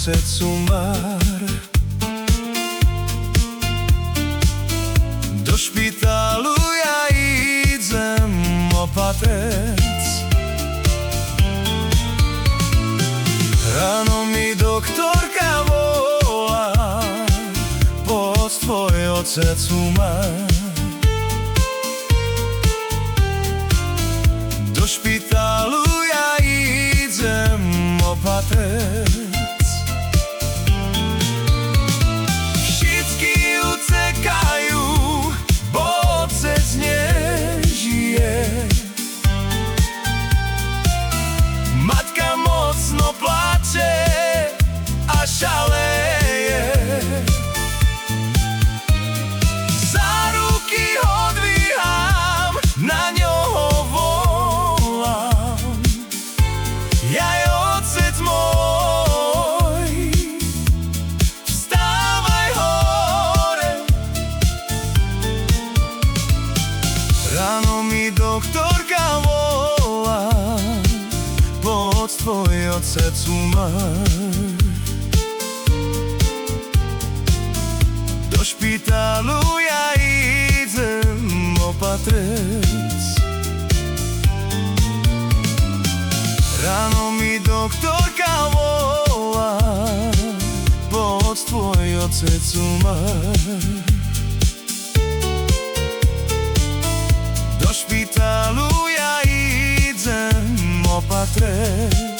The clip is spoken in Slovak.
otec umar. Do špitálu ja idem opatrec. Ráno mi doktorka volá, poď tvoj otec umar. Do špitálu ja idem opatrec. Všetky utekajú, bo otec nežije. Matka mocno plače a šaleje. Za ruky ho dvíham, na ňoho volám. Jaj, otec môj, vstávaj hore. Ráno mi doktorka volá, poď tvoj otec umar. Do špitálu ja idem opatrec. Ráno mi doktorka volá, poď tvoj otec umar. Do špitálu ja idem opatrec.